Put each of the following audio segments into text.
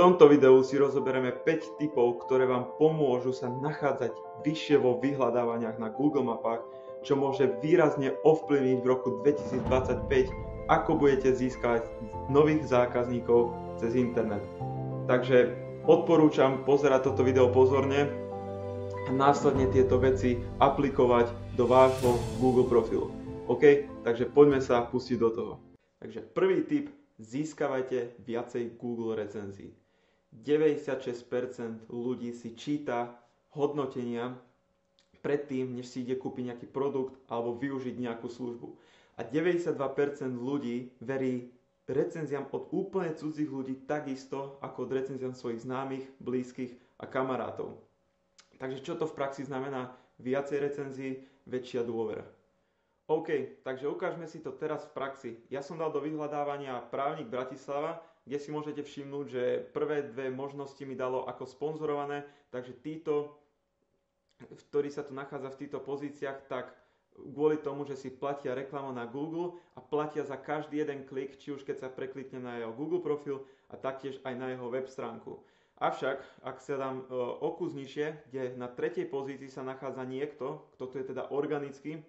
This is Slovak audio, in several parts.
tomto videu si rozoberieme 5 tipov, ktoré vám pomôžu sa nachádzať vyššie vo vyhľadávaniach na Google mapách, čo môže výrazne ovplyvniť v roku 2025, ako budete získať nových zákazníkov cez internet. Takže odporúčam pozerať toto video pozorne a následne tieto veci aplikovať do vášho Google profilu. OK? Takže poďme sa pustiť do toho. Takže prvý tip: získavajte viacej Google recenzií. 96% ľudí si číta hodnotenia predtým, než si ide kúpiť nejaký produkt alebo využiť nejakú službu. A 92% ľudí verí recenziám od úplne cudzích ľudí takisto ako od recenziám svojich známych, blízkych a kamarátov. Takže čo to v praxi znamená? Viacej recenzií, väčšia dôvera. OK, takže ukážme si to teraz v praxi. Ja som dal do vyhľadávania právnik Bratislava, kde si môžete všimnúť, že prvé dve možnosti mi dalo ako sponzorované, takže títo, ktorí sa tu nachádza v týchto pozíciách, tak kvôli tomu, že si platia reklamu na Google a platia za každý jeden klik, či už keď sa preklikne na jeho Google profil a taktiež aj na jeho web stránku. Avšak, ak sa dám o kus nižšie, kde na tretej pozícii sa nachádza niekto, kto tu je teda organický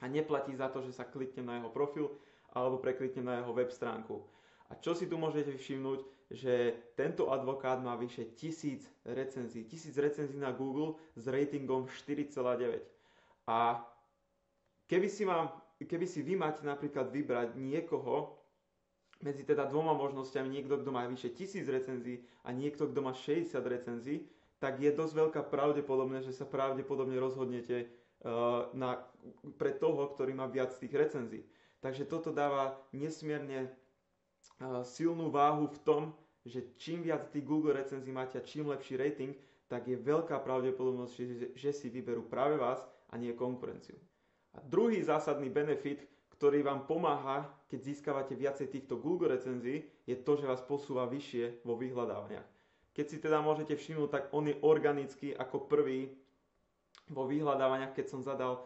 a neplatí za to, že sa klikne na jeho profil alebo preklikne na jeho web stránku. A čo si tu môžete všimnúť, že tento advokát má vyše 1000 recenzií. 1000 recenzií na Google s ratingom 4,9. A keby si vy máte napríklad vybrať niekoho medzi teda dvoma možnosťami, niekto, kto má vyše 1000 recenzií a niekto, kto má 60 recenzií, tak je dosť veľká pravdepodobnosť, že sa pravdepodobne rozhodnete pre toho, ktorý má viac tých recenzií. Takže toto dáva nesmierne silnú váhu v tom, že čím viac tých Google recenzií máte a čím lepší rating, tak je veľká pravdepodobnosť, že si vyberú práve vás a nie konkurenciu. A druhý zásadný benefit, ktorý vám pomáha, keď získavate viacej týchto Google recenzií, je to, že vás posúva vyššie vo vyhľadávaniach. Keď si teda môžete všimnúť, tak on je organický ako prvý vo vyhľadávaniach, keď som zadal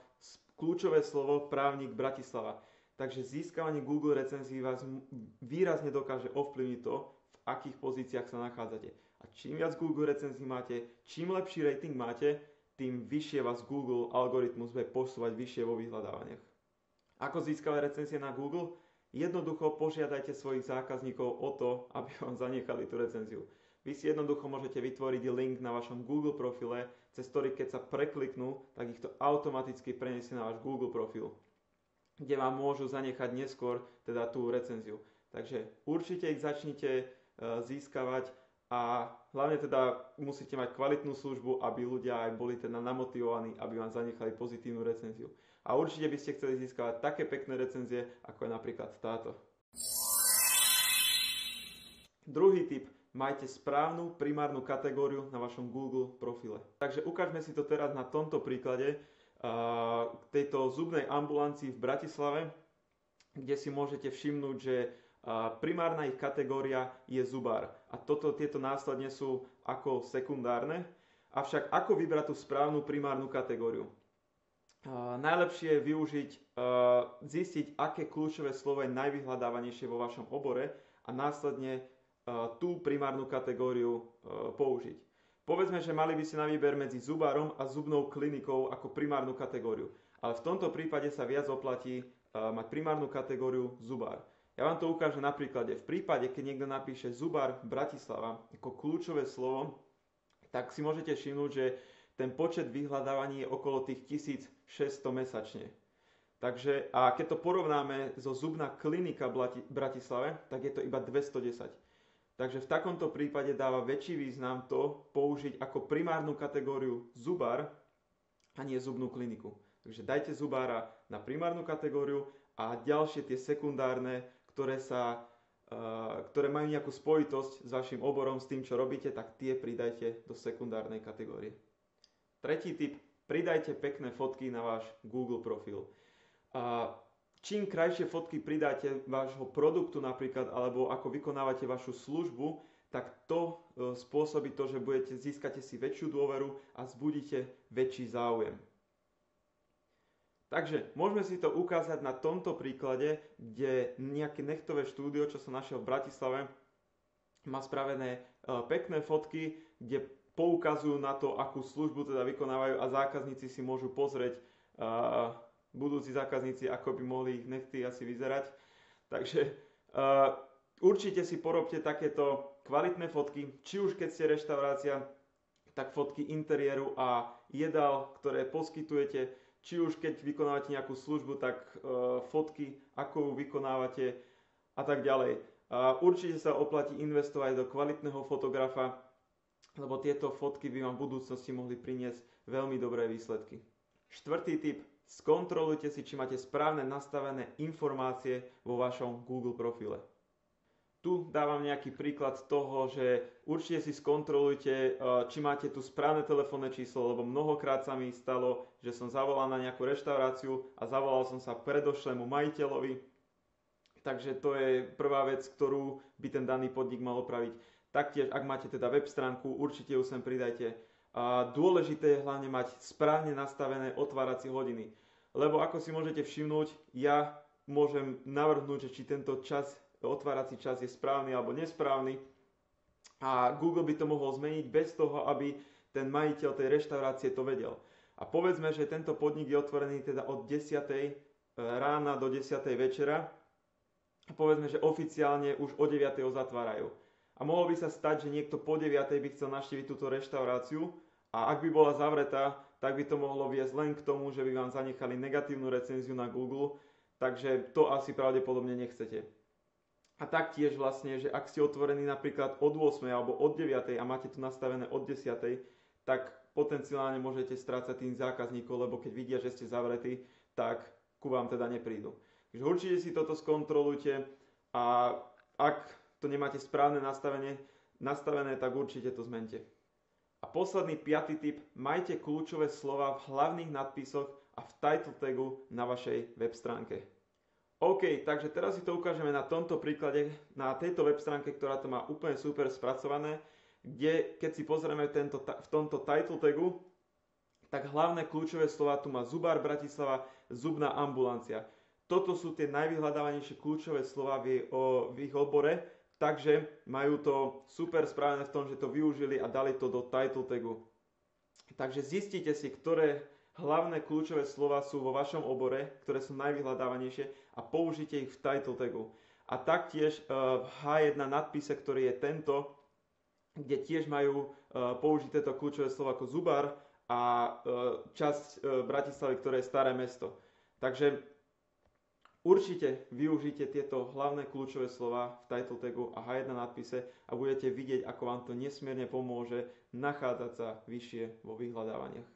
kľúčové slovo právnik Bratislava. Takže získavanie Google recenzií vás výrazne dokáže ovplyvniť to, v akých pozíciách sa nachádzate. A čím viac Google recenzií máte, čím lepší rating máte, tým vyššie vás Google algoritmus bude posúvať vyššie vo vyhľadávaniach. Ako získavať recenzie na Google? Jednoducho požiadajte svojich zákazníkov o to, aby vám zanechali tú recenziu. Vy si jednoducho môžete vytvoriť link na vašom Google profile, cez ktorý keď sa prekliknú, tak ich to automaticky preniesie na váš Google profil, kde vám môžu zanechať neskôr teda tú recenziu. Takže určite ich začnite získavať a hlavne teda musíte mať kvalitnú službu, aby ľudia aj boli teda namotivovaní, aby vám zanechali pozitívnu recenziu. A určite by ste chceli získavať také pekné recenzie, ako je napríklad táto. Druhý tip: majte správnu primárnu kategóriu na vašom Google profile. Takže ukážme si to teraz na tomto príklade k tejto zubnej ambulancii v Bratislave, kde si môžete všimnúť, že primárna ich kategória je zubár. A tieto následne sú ako sekundárne. Avšak ako vybrať tú správnu primárnu kategóriu? Najlepšie je využiť, zistiť, aké kľúčové slovo je najvyhľadávanejšie vo vašom obore a následne tú primárnu kategóriu použiť. Povedzme, že mali by ste na výber medzi zubárom a zubnou klinikou ako primárnu kategóriu. Ale v tomto prípade sa viac oplatí mať primárnu kategóriu zubár. Ja vám to ukážem na príklade. V prípade, keď niekto napíše zubár Bratislava ako kľúčové slovo, tak si môžete všimnúť, že ten počet vyhľadávaní je okolo tých 1600 mesačne. Takže, a keď to porovnáme so zubná klinika v Bratislave, tak je to iba 210. Takže v takomto prípade dáva väčší význam to použiť ako primárnu kategóriu zubár a nie zubnú kliniku. Takže dajte zubára na primárnu kategóriu a ďalšie tie sekundárne, ktoré majú nejakú spojitosť s vašim oborom, s tým, čo robíte, tak tie pridajte do sekundárnej kategórie. Tretí tip: pridajte pekné fotky na váš Google profil. Čím krajšie fotky pridáte vášho produktu napríklad, alebo ako vykonávate vašu službu, tak to spôsobí to, že získate si väčšiu dôveru a vzbudíte väčší záujem. Takže môžeme si to ukázať na tomto príklade, kde nejaké nechtové štúdio, čo som našiel v Bratislave, má spravené pekné fotky, kde poukazujú na to, akú službu teda vykonávajú a zákazníci si môžu pozrieť, budúci zákazníci, ako by mohli ich nechty asi vyzerať. Takže určite si porobte takéto kvalitné fotky, či už keď ste reštaurácia, tak fotky interiéru a jedál, ktoré poskytujete, či už keď vykonávate nejakú službu, tak fotky, ako ju vykonávate a tak ďalej. Určite sa oplatí investovať do kvalitného fotografa, lebo tieto fotky by vám v budúcnosti mohli priniesť veľmi dobré výsledky. Štvrtý tip. Skontrolujte si, či máte správne nastavené informácie vo vašom Google profile. Tu dávam nejaký príklad toho, že určite si skontrolujte, či máte tu správne telefónne číslo, lebo mnohokrát sa mi stalo, že som zavolal na nejakú reštauráciu a zavolal som sa predošlému majiteľovi. Takže to je prvá vec, ktorú by ten daný podnik mal opraviť. Taktiež, ak máte teda web stránku, určite ju sem pridajte. A dôležité je hlavne mať správne nastavené otváracie hodiny. Lebo ako si môžete všimnúť, ja môžem navrhnúť, že či tento otvárací čas je správny alebo nesprávny. A Google by to mohol zmeniť bez toho, aby ten majiteľ tej reštaurácie to vedel. A povedzme, že tento podnik je otvorený teda od 10. rána do 10. večera. A povedzme, že oficiálne už o 9. ho zatvárajú. A mohlo by sa stať, že niekto po 9. by chcel navštíviť túto reštauráciu a ak by bola zavretá, tak by to mohlo viesť len k tomu, že by vám zanechali negatívnu recenziu na Google, takže to asi pravdepodobne nechcete. A taktiež vlastne, že ak ste otvorení napríklad od 8. alebo od 9. a máte to nastavené od 10. tak potenciálne môžete strácať tým zákazníkov, lebo keď vidia, že ste zavretí, tak ku vám teda neprídu. Takže určite si toto skontrolujte a ak to nemáte správne nastavené, tak určite to zmente. A posledný 5. tip, majte kľúčové slova v hlavných nadpisoch a v title tagu na vašej web stránke. OK, takže teraz si to ukážeme na tomto príklade, na tejto web stránke, ktorá to má úplne super spracované, kde keď si pozrieme v tomto title tagu, tak hlavné kľúčové slova tu má Zubár Bratislava, zubná ambulancia. Toto sú tie najvyhľadávanejšie kľúčové slova v ich obore, takže majú to super spravené v tom, že to využili a dali to do title tagu. Takže zistite si, ktoré hlavné kľúčové slova sú vo vašom obore, ktoré sú najvyhľadávanejšie a použite ich v title tagu. A taktiež v H1 nadpise, ktorý je tento, kde tiež majú použiť tieto kľúčové slova ako Zubár a časť Bratislavy, ktoré je staré mesto. Takže určite využite tieto hlavné kľúčové slova v title tagu a H1 nadpise a budete vidieť, ako vám to nesmierne pomôže nachádzať sa vyššie vo vyhľadávaniach.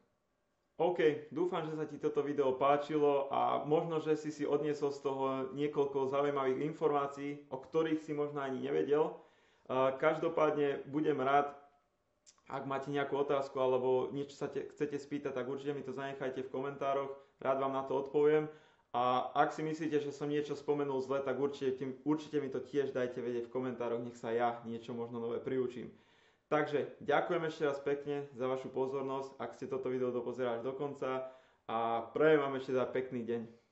OK, dúfam, že sa ti toto video páčilo a možno, že si odniesol z toho niekoľko zaujímavých informácií, o ktorých si možno ani nevedel. Každopádne budem rád, ak máte nejakú otázku alebo niečo sa chcete spýtať, tak určite mi to zanechajte v komentároch, rád vám na to odpoviem. A ak si myslíte, že som niečo spomenul zle, tak určite mi to tiež dajte vedieť v komentároch, nech sa ja niečo možno nové priučím. Takže ďakujem ešte raz pekne za vašu pozornosť, ak ste toto video dopozerali až do konca a prajem vám ešte za pekný deň.